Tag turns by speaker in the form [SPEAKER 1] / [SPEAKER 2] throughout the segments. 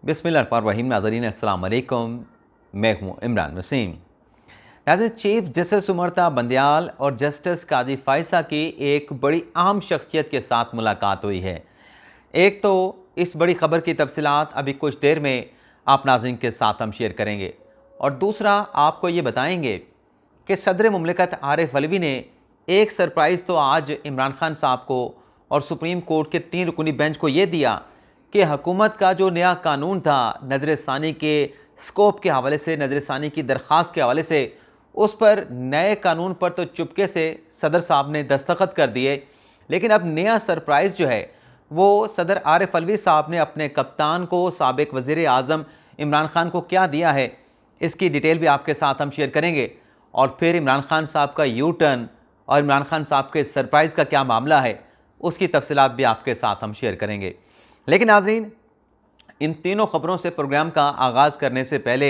[SPEAKER 1] बिस्मिल्लाहिर्रहमानिर्रहीम। नाज़रीन अस्सलाम वालेकुम, मैं हूँ इमरान वसीम। नाज़रीन, चीफ जस्टिस उमरता बंदयाल और जस्टिस काजी फायसा की एक बड़ी अहम शख्सियत के साथ मुलाकात हुई है। एक तो इस बड़ी ख़बर की तफसीलात अभी कुछ देर में आप नाज़रीन के साथ हम शेयर करेंगे, और दूसरा आपको ये बताएंगे कि सदर मुमलिकत आरिफ अलवी ने एक सरप्राइज़ तो आज इमरान खान साहब को और सुप्रीम कोर्ट के 3 रुकनी बेंच को ये दिया कि हुकूमत का जो नया कानून था नज़रसानी के स्कोप के हवाले से, नज़रसानी की दरख्वास्त के हवाले से, उस पर नए कानून पर तो चुपके से सदर साहब ने दस्तखत कर दिए। लेकिन अब नया सरप्राइज़ जो है वो सदर आरिफ अलवी साहब ने अपने कप्तान को, साबिक वज़ीर आज़म इमरान खान को क्या दिया है, इसकी डिटेल भी आपके साथ हम शेयर करेंगे। और फिर इमरान खान साहब का यू टर्न और इमरान खान साहब के सरप्राइज़ का क्या मामला है, उसकी तफसीलात भी आपके साथ हम शेयर करेंगे। लेकिन नाज़रीन, इन तीनों ख़बरों से प्रोग्राम का आगाज़ करने से पहले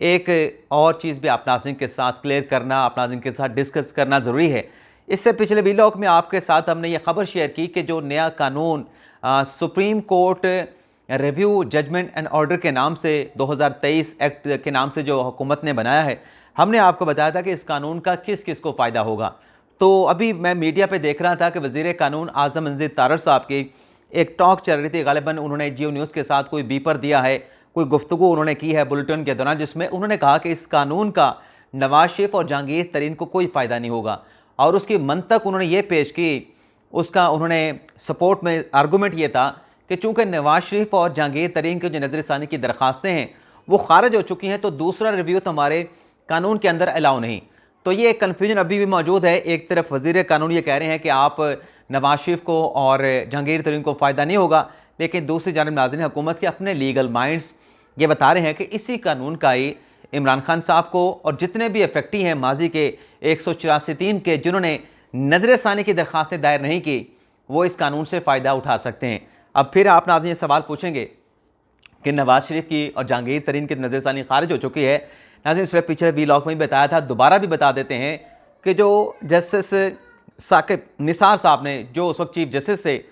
[SPEAKER 1] एक और चीज़ भी आप नाज़रीन के साथ क्लियर करना, आप नाज़रीन के साथ डिस्कस करना ज़रूरी है। इससे पिछले वीलॉग में आपके साथ हमने ये खबर शेयर की कि जो नया कानून supreme court review judgement and order के नाम से 2023 एक्ट के नाम से जो हुकूमत ने बनाया है, हमने आपको बताया था कि इस कानून का किस किस को फ़ायदा होगा। तो अभी मैं मीडिया पे देख रहा था कि वज़ीर कानून आज़म मंजीर तारड़ साहब की एक टॉक चल रही थी। गालिबन उन्होंने जियो न्यूज़ के साथ कोई बीपर दिया है, कोई गुफ्तगू उन्होंने की है बुलेटिन के दौरान, जिसमें उन्होंने कहा कि इस कानून का नवाज शरीफ और जहांगीर तरीन को कोई फ़ायदा नहीं होगा। और उसकी मंतक उन्होंने ये पेश की, उसका उन्होंने सपोर्ट में आर्गूमेंट ये था कि चूँकि नवाज शरीफ और जहांगीर तरीन की जो नज़रसानी की दरख्वास्तें हैं वो खारिज हो चुकी हैं, तो दूसरा रिव्यू तो हमारे कानून के अंदर अलाउ नहीं। तो ये एक कन्फ्यूजन अभी भी मौजूद है। एक तरफ वज़ीर कानून ये कह रहे हैं कि आप नवाज शरीफ को और जहांगीर तरीन को फ़ायदा नहीं होगा, लेकिन दूसरी जानब नाज़रीन हुकूमत के अपने लीगल माइंड्स ये बता रहे हैं कि इसी कानून का ही इमरान खान साहब को और जितने भी अफेक्टी हैं माजी के 184 के जिन्होंने नज़रसानी की दरख्वास्तें दायर नहीं की, वो इस कानून से फ़ायदा उठा सकते हैं। अब फिर आप नाज़रीन ये सवाल पूछेंगे कि नवाज शरीफ की और जहांगीर तरीन की नज़रसानी खारिज हो चुकी है। नाज़रीन, इससे पिछले वीलॉग में भी बताया था, दोबारा भी बता देते हैं कि जो जस्टिस साकिब निसार साहब ने, जो उस वक्त चीफ जस्टिस से,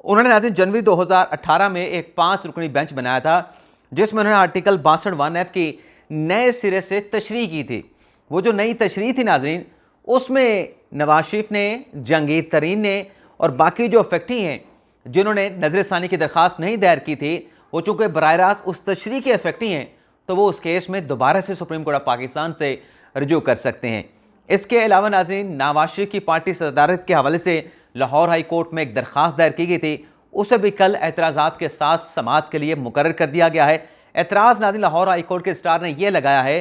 [SPEAKER 1] उन्होंने नाज़रीन जनवरी 2018 में एक 5 रुकनी बेंच बनाया था, जिसमें उन्होंने आर्टिकल 62(1)(f) की नए सिरे से तशरीह की थी। वो जो नई तशरीह थी नाज़रीन, उसमें नवाज शरीफ ने, जहांगीर तरीन ने और बाकी जो अफेक्टी हैं जिन्होंने नज़रसानी की दरख्वास्त नहीं दायर की थी, वो चूँकि बराह रास्त उस तशरीह के अफेक्टी हैं, तो वो उस केस में दोबारा से सुप्रीम कोर्ट ऑफ पाकिस्तान से रजू कर सकते हैं। इसके अलावा नाज़रीन, नवाज शरीफ की पार्टी सदारत के हवाले से लाहौर हाई कोर्ट में एक दरख्वास्त दायर की गई थी, उसे भी कल एतराज़ात के साथ समाअत के लिए मुकर्रर कर दिया गया है। एतराज़ नाज़रीन लाहौर हाई कोर्ट के स्टार ने यह लगाया है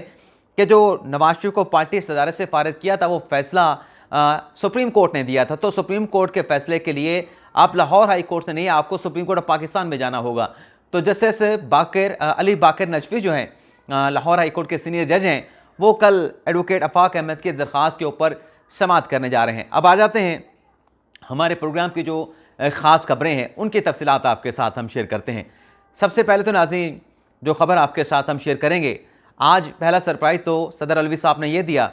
[SPEAKER 1] कि जो नवाज शरीफ को पार्टी सदारत से फारिग किया था, वो फैसला सुप्रीम कोर्ट ने दिया था। तो सुप्रीम कोर्ट के फैसले के लिए आप लाहौर हाई कोर्ट से नहीं, आपको सुप्रीम कोर्ट ऑफ पाकिस्तान में जाना होगा। तो जस्टिस अली बाकर नजफी जो हैं लाहौर हाई कोर्ट के सीनियर जज हैं, वो कल एडवोकेट अफाक अहमद की दरख्वास्त के ऊपर समाअत करने जा रहे हैं। अब आ जाते हैं हमारे प्रोग्राम की जो ख़ास खबरें हैं, उनकी तफसीलात आपके साथ हम शेयर करते हैं। सबसे पहले तो नाज़रीन, जो खबर आपके साथ हम शेयर करेंगे, आज पहला सरप्राइज़ तो सदर अलवी साहब ने यह दिया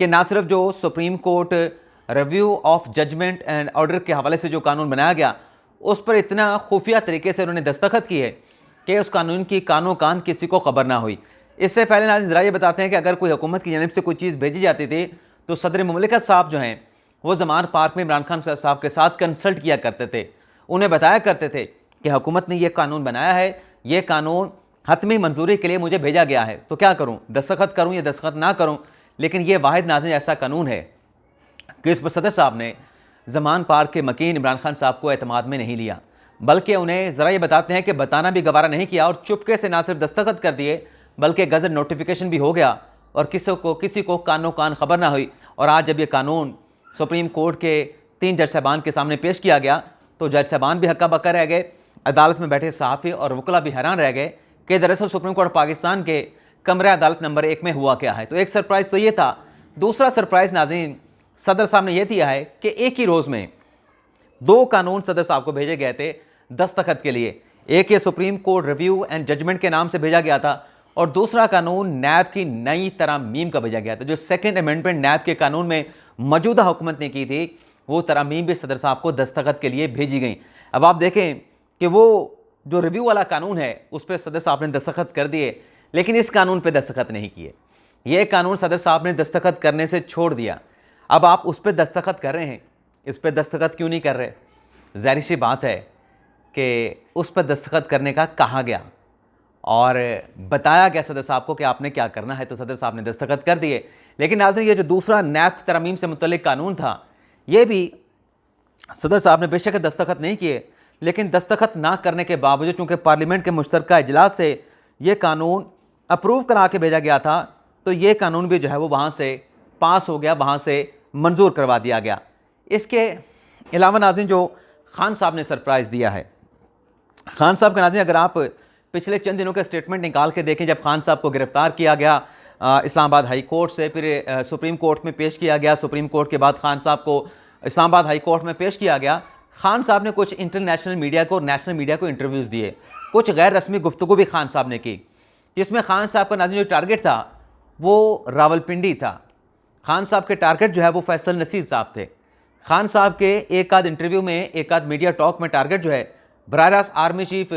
[SPEAKER 1] कि ना सिर्फ जो supreme court review of judgement and order के हवाले से जो कानून बनाया गया, उस पर इतना खुफिया तरीके से उन्होंने दस्तखत की है कि उस कानून की कानो कान किसी को ख़बर ना हुई। इससे पहले नाज़रीन ज़रा ये बताते हैं कि अगर कोई हुकूमत की जानिब से कोई चीज़ भेजी जाती थी, तो सदर मुमलिकत साहब जो हैं वो ज़मान पार्क में इमरान खान साहब के साथ कंसल्ट किया करते थे, उन्हें बताया करते थे कि हुकूमत ने यह कानून बनाया है, ये कानून हतमी मंजूरी के लिए मुझे भेजा गया है, तो क्या करूँ, दस्तखत करूँ या दस्तखत ना करूँ। लेकिन ये वाहिद नाज़रीन ऐसा कानून है कि इस पर सदर साहब ने ज़मान पार्क के मकीन इमरान खान साहब को एतमाद में नहीं लिया, बल्कि उन्हें ज़रा ये बताते हैं कि बताना भी गवारा नहीं किया और चुपके से ना सिर्फ दस्तखत कर दिए, बल्कि गज़ट नोटिफिकेशन भी हो गया और किसी को कानो कान खबर ना हुई। और आज जब ये कानून सुप्रीम कोर्ट के 3 जज साहबान के सामने पेश किया गया, तो जज साहबान भी हक्का बक्का रह गए, अदालत में बैठे सहाफ़ी और वकला भी हैरान रह गए कि दरअसल सुप्रीम कोर्ट पाकिस्तान के कमरे अदालत नंबर 1 में हुआ क्या है। तो एक सरप्राइज़ तो ये था। दूसरा सरप्राइज़ नाज़रीन, सदर साहब ने यह दिया है कि एक ही रोज़ में 2 कानून सदर साहब को भेजे गए थे दस्तखत के लिए। एक ये supreme court review and judgement के नाम से भेजा गया था, और दूसरा कानून नैब की नई तरमीम का भेजा गया था। जो सेकंड अमेंडमेंट नैब के कानून में मौजूदा हुकूमत ने की थी, वो तरमीम भी सदर साहब को दस्तखत के लिए भेजी गई। अब आप देखें कि वो जो रिव्यू वाला कानून है उस पर सदर साहब ने दस्तखत कर दिए, लेकिन इस कानून पे दस्तखत नहीं किए। ये कानून सदर साहब ने दस्तखत करने से छोड़ दिया। अब आप उस पर दस्तखत कर रहे हैं, इस पर दस्तखत क्यों नहीं कर रहे? ज़ाहिर सी बात है कि उस पर दस्तखत करने का कहा गया और बताया गया सदर साहब को कि आपने क्या करना है, तो सदर साहब ने दस्तखत कर दिए। लेकिन नाज़रीन, ये जो दूसरा नैब तरमीम से मुतल्लिक कानून था, ये भी सदर साहब ने बेशक दस्तखत नहीं किए, लेकिन दस्तखत ना करने के बावजूद चूँकि पार्लियामेंट के मुश्तरका इजलास से ये कानून अप्रूव करा के भेजा गया था, तो ये कानून भी जो है वो वहाँ से पास हो गया, वहाँ से मंजूर करवा दिया गया। इसके अलावा नाज़रीन, जो खान साहब ने सरप्राइज़ दिया है, खान साहब का नाज़रीन, अगर आप पिछले चंद दिनों के स्टेटमेंट निकाल के देखें, जब खान साहब को गिरफ़्तार किया गया इस्लामाबाद हाई कोर्ट से, फिर सुप्रीम कोर्ट में पेश किया गया, सुप्रीम कोर्ट के बाद खान साहब को इस्लामाबाद हाई कोर्ट में पेश किया गया। खान साहब ने कुछ इंटरनेशनल मीडिया को, नेशनल मीडिया को इंटरव्यूज़ दिए, कुछ गैर रस्मी गुफ्तगू भी खान साहब ने की, जिसमें खान साहब का नाज़रीन जो टारगेट था वो रावलपिंडी था। खान साहब के टारगेट जो है वो फैसल नसीर साहब थे। खान साहब के एक आध इंटरव्यू में, एक आध मीडिया टॉक में टारगेट जो है बराह रास्त आर्मी चीफ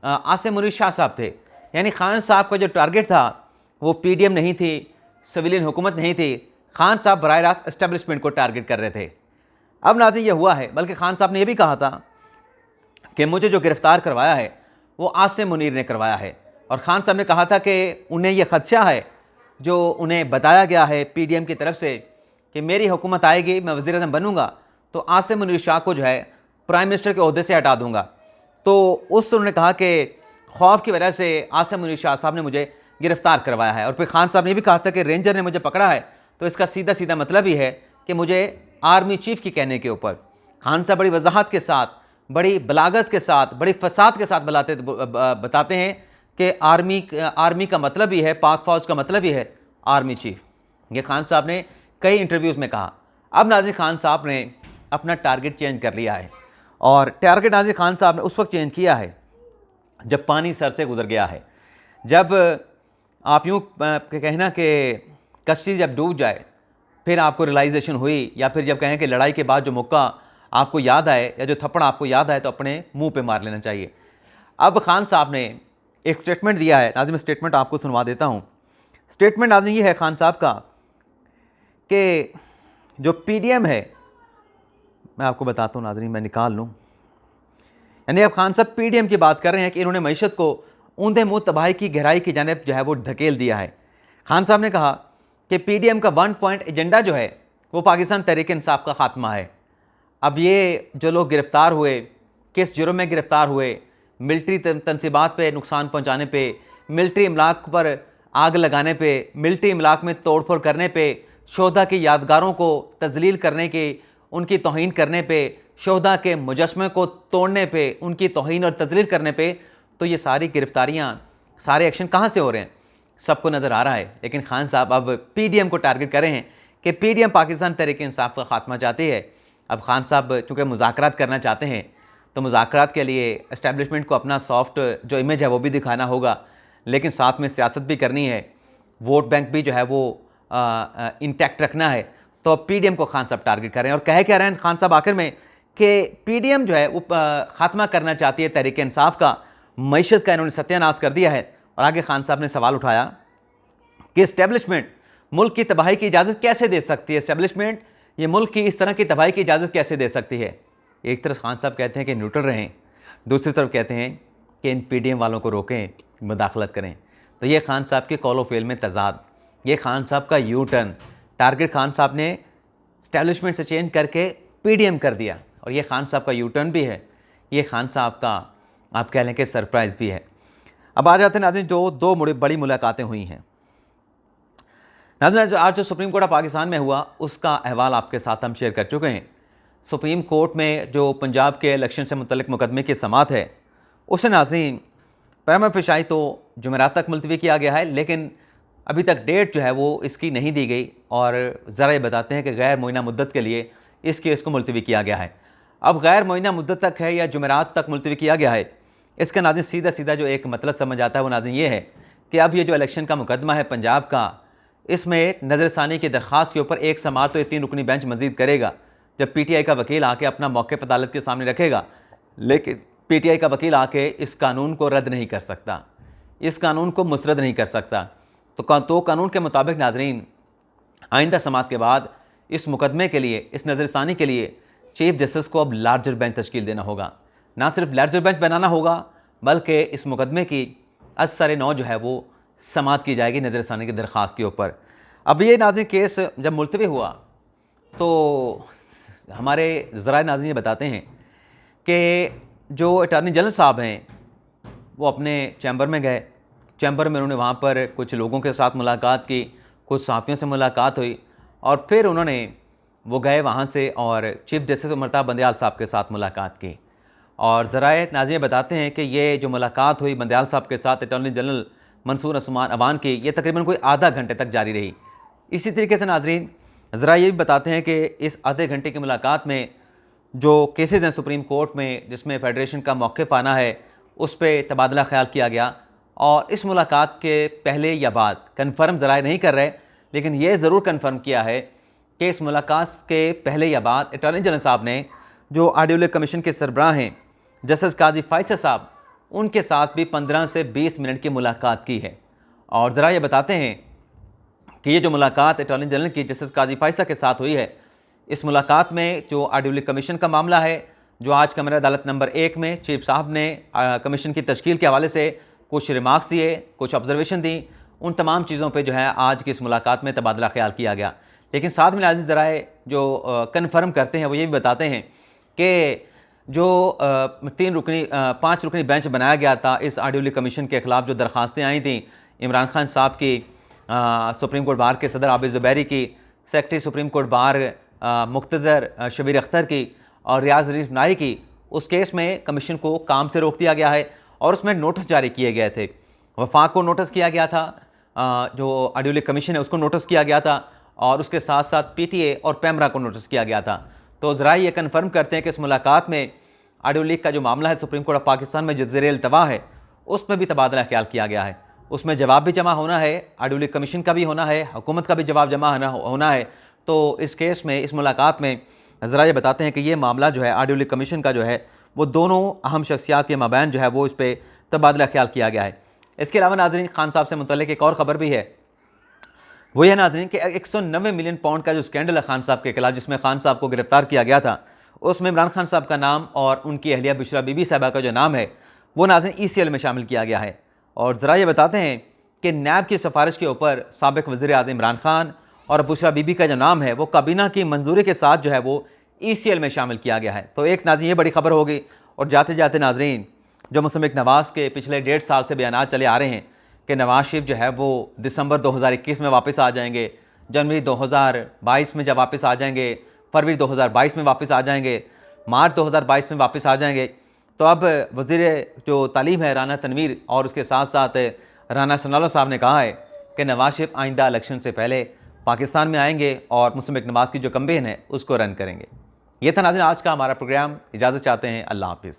[SPEAKER 1] आसिम मुनीर शाह साहब थे। यानी खान साहब का जो टारगेट था वो पीडीएम नहीं थी, सिविलियन हुकूमत नहीं थी, खान साहब बराह रास्त एस्टेब्लिशमेंट को टारगेट कर रहे थे। अब नाज़रीन ये हुआ है, बल्कि खान साहब ने यह भी कहा था कि मुझे जो गिरफ़्तार करवाया है वो आसिम मुनीर ने करवाया है, और खान साहब ने कहा था कि उन्हें यह खदशा है जो उन्हें बताया गया है पीडीएम की तरफ से कि मेरी हुकूमत आएगी, मैं वज़ीर-ए-आज़म बनूंगा तो आसिम मुनीर शाह को जो है प्राइम मिनिस्टर के ओहदे से हटा दूंगा। तो उस उन्होंने कहा कि खौफ की वजह से आसिम मुनीर शाह साहब ने मुझे गिरफ़्तार करवाया है। और फिर खान साहब ने भी कहा था कि रेंजर ने मुझे पकड़ा है, तो इसका सीधा सीधा मतलब ही है कि मुझे आर्मी चीफ की कहने के ऊपर। खान साहब बड़ी वजाहत के साथ, बड़ी बलागत के साथ, बड़ी फसाद के साथ बताते हैं कि आर्मी का मतलब ही है, पाक फौज का मतलब ही है आर्मी चीफ। ये खान साहब ने कई इंटरव्यूज़ में कहा। अब नाज़रीन, खान साहब ने अपना टारगेट चेंज कर लिया है, और टारगेट नाज़रीन खान साहब ने उस वक्त चेंज किया है जब पानी सर से गुजर गया है। जब आप यूँ कहना कि कश्ती जब डूब जाए फिर आपको रियलाइजेशन हुई, या फिर जब कहें कि लड़ाई के बाद जो मौका आपको याद आए या जो थप्पड़ आपको याद आए तो अपने मुंह पे मार लेना चाहिए। अब खान साहब ने एक स्टेटमेंट दिया है, नाज़रीन मैं स्टेटमेंट आपको सुनवा देता हूँ। स्टेटमेंट नाज़रीन ये है खान साहब का कि जो पीडीएम है, मैं आपको बताता हूँ नाज़रीन, मैं निकाल लूँ। यानी अब खान साहब पीडीएम की बात कर रहे हैं कि इन्होंने मईशत को ऊंधे मुँह तबाही की गहराई की जानिब जो है वो धकेल दिया है। खान साहब ने कहा कि पीडीएम का 1 पॉइंट एजेंडा जो है वो पाकिस्तान तहरीक इंसाफ का खात्मा है। अब ये जो लोग गिरफ़्तार हुए, किस जुर्म में गिरफ़्तार हुए, मिलिट्री तनसीबात पे नुकसान पहुंचाने पे, मिलिट्री इमलाक पर आग लगाने पे, मिलिट्री इमलाक में तोड़फोड़ करने पे, शोहदा की यादगारों को तजलील करने की, उनकी तौहीन करने पे, शोहदा के मुजस्मे को तोड़ने पे, उनकी तौहीन और तजलील करने पे, तो ये सारी गिरफ़्तारियाँ, सारे एक्शन कहाँ से हो रहे हैं? सबको नज़र आ रहा है। लेकिन खान साहब अब पीडीएम को टारगेट कर रहे हैं कि पीडीएम पाकिस्तान तहरीक इंसाफ का खात्मा चाहती है। अब खान साहब चूँकि मुज़ाकरात करना चाहते हैं तो मुज़ाकरात के लिए एस्टेब्लिशमेंट को अपना सॉफ्ट जो इमेज है वो भी दिखाना होगा, लेकिन साथ में सियासत भी करनी है, वोट बैंक भी जो है वो इंटैक्ट रखना है। तो पीडीएम को खान साहब टारगेट कर रहे हैं, और कह रहे हैं खान साहब आखिर में कि पीडीएम जो है वो ख़ात्मा करना चाहती है तहरीक इंसाफ का, मईशत का इन्होंने सत्यानाश कर दिया है। और आगे खान साहब ने सवाल उठाया कि एस्टेब्लिशमेंट मुल्क की तबाही की इजाज़त कैसे दे सकती है? एस्टेब्लिशमेंट ये मुल्क की इस तरह की तबाही की इजाज़त कैसे दे सकती है? एक तरफ खान साहब कहते हैं कि न्यूट्रल रहें, दूसरी तरफ कहते हैं कि इन पीडीएम वालों को रोकें, मुदाखलत करें। तो ये खान साहब के कौल व फ़ेल में तज़ाद, ये खान साहब का यू टर्न, टारगेट खान साहब ने एस्टेब्लिशमेंट से चेंज करके पीडीएम कर दिया, और ये खान साहब का यू टर्न भी है, ये खान साहब का आप कह लें कि सरप्राइज़ भी है। अब आ जाते हैं नाज़रीन, जो दो बड़ी मुलाकातें हुई हैं। नाज़रीन आज जो सुप्रीम कोर्ट ऑफ पाकिस्तान में हुआ उसका अहवाल आपके साथ हम शेयर कर चुके हैं। सुप्रीम कोर्ट में जो पंजाब के इलेक्शन से मुतल्लिक मुकदमे की समाअत है उसे नाज़रीन प्राइमा फिशाई तो जुमेरात तक मुलतवी किया गया है, लेकिन अभी तक डेट जो है वो इसकी नहीं दी गई, और ज़रा ये बताते हैं कि गैर मुअय्यना मुद्दत के लिए इस केस को मुलतवी किया गया है। अब गैर मुअय्यना मुद्दत तक है या जुमेरात तक मुलतवी किया गया है, इसका नाज़रीन सीधा सीधा जो एक मतलब समझ आता है वो नाज़रीन ये है कि अब ये जो इलेक्शन का मुकदमा है पंजाब का, इसमें नज़रसानी की दरख्वास्त के ऊपर एक समाअत तो 3 रुकनी बेंच मज़ीद करेगा, जब पीटीआई का वकील आके अपना मौक़िफ़ अदालत के सामने रखेगा। लेकिन पीटीआई का वकील आके इस कानून को रद्द नहीं कर सकता, इस कानून को मुस्तरद नहीं कर सकता। तो कानून के मुताबिक नाजरीन, आइंदा समाअत के बाद इस मुकदमे के लिए, इस नज़रसानी के लिए चीफ जस्टिस को अब लार्जर बेंच तश्कील देना होगा। ना सिर्फ लार्जर बेंच बनाना होगा, बल्कि इस मुकदमे की असर नौ जो है वो समाअत की जाएगी नज़रसानी की दरख्वास्त के ऊपर। अब ये नाज़रीन केस जब मुलतवी हुआ तो हमारे ज़राए नाज़रीन ये बताते हैं कि जो अटॉर्नी जनरल साहब हैं वो अपने चैम्बर में गए। चैम्बर में उन्होंने वहाँ पर कुछ लोगों के साथ मुलाकात की, कुछ सहाफ़ियों से मुलाकात हुई और फिर वो गए वहाँ से और चीफ जस्टिस उमरता बंदयाल साहब के साथ मुलाकात की। और ज़राए नाज़रीन बताते हैं कि ये जो मुलाकात हुई बंदयाल साहब के साथ अटॉर्नी जनरल मंसूर उस्मान अवान की, ये तकरीबन कोई आधा घंटे तक जारी रही। इसी तरीके से नाज़रीन ज़राए ये भी बताते हैं कि इस आधे घंटे की मुलाकात में जो केसेस हैं सुप्रीम कोर्ट में, जिसमें फेडरेशन का मौक़िफ़ आना है, उस पर तबादला ख्याल किया गया। और इस मुलाकात के पहले या बाद कन्फर्म ज़राए नहीं कर रहे, लेकिन ये ज़रूर कन्फर्म किया है कि इस मुलाकात के पहले या बाद अटॉर्नी जनरल साहब ने जो ऑडियो कमीशन के सरबराह हैं जस्टिस काजी फ़ाइज़ साहब, उनके साथ भी 15 से 20 मिनट की मुलाकात की है। और ज़रा ये बताते हैं कि ये जो मुलाकात अटॉर्नी जनरल की जस्टिस काजी फ़ाइज़ के साथ हुई है, इस मुलाकात में जो ऑडियो कमीशन का मामला है, जो आज कमरा अदालत नंबर 1 में चीफ साहब ने कमीशन की तश्कील के हवाले से कुछ रिमार्क्स दिए, कुछ ऑब्जर्वेशन दी, उन तमाम चीज़ों पे जो है आज की इस मुलाकात में तबादला ख्याल किया गया। लेकिन साथ में नाज़रीन ज़राए जो कन्फर्म करते हैं वो ये भी बताते हैं कि जो 5 रुकनी बेंच बनाया गया था इस ऑडियो कमीशन के ख़िलाफ़, जो दरख्वास्तें आई थी इमरान खान साहब की, सुप्रीम कोर्ट बार के सदर आबिद ज़ुबैरी की, secretary supreme court bar मुक़्तदर Shabir Akhtar की और रियाज़ ज़रीफ़ नाई की, उस केस में कमीशन को काम से रोक दिया गया है और उसमें नोटिस जारी किए गए थे। वफाक को नोटिस किया गया था, जो ऑडियो कमीशन है उसको नोटिस किया गया था और उसके साथ साथ पीटीए और पैमरा को नोटिस किया गया था। तो ज़रा ये कन्फर्म करते हैं कि इस मुलाकात में ऑडियो लीक का जो मामला है सुप्रीम कोर्ट ऑफ पाकिस्तान में जो ज़ेर-ए-इल्तवा है, उसमें भी तबादला ख्याल किया गया है। उसमें जवाब भी जमा होना है, ऑडियो लीक कमीशन का भी होना है, हुकूमत का भी जवाब जमा होना है। तो इस केस में, इस मुलाकात में ज़रा ये बताते हैं कि ये मामला जो है ऑडियो लीक कमीशन का जो है वो दोनों अहम शख्सियात के माबैन जो है वो इस पर तबादला ख्याल किया गया है। इसके अलावा नाज़रीन खान साहब से मुतल्लिक़ एक और ख़बर भी है, वो यह नाज़रीन कि 190 मिलियन पाउंड का जो स्कैंडल है खान साहब के खिलाफ, जिसमें खान साहब को गिरफ्तार किया गया था, उसमें इमरान खान साहब का नाम और उनकी अहलिया बुशरा बीबी साहबा का जो नाम है वो नाज़रीन ECL में शामिल किया गया है। और ज़रा ये बताते हैं कि नैब की सिफारिश के ऊपर साबिक़ वज़ीर आज़म इमरान खान और बुशरा बीबी का जो नाम है वो काबीना की मंजूरी के साथ जो है वो ECL में शामिल किया गया है। तो एक नाज़रीन ये बड़ी खबर होगी। और जाते जाते नाज़रीन, जो मुस्तमिक नवाज़ के पिछले 1.5 साल से बयानात चले आ रहे हैं कि नवाज़ शरीफ जो है वो दिसंबर 2021 में वापस आ जाएंगे, जनवरी 2022 में जब वापस आ जाएंगे, फरवरी 2022 में वापस आ जाएंगे, मार्च 2022 में वापस आ जाएंगे। तो अब वज़ीर जो तालीम है राना तनवीर और उसके साथ साथ राना सनाउल्लाह साहब ने कहा है कि नवाज़ शरीफ आइंदा इलेक्शन से पहले पाकिस्तान में आएंगे और मुस्तमिक नवाज़ की जो कैंपेन है उसको रन करेंगे। ये था नाज़रीन आज का हमारा प्रोग्राम। इजाज़त चाहते हैं, अल्लाह हाफ़िज़।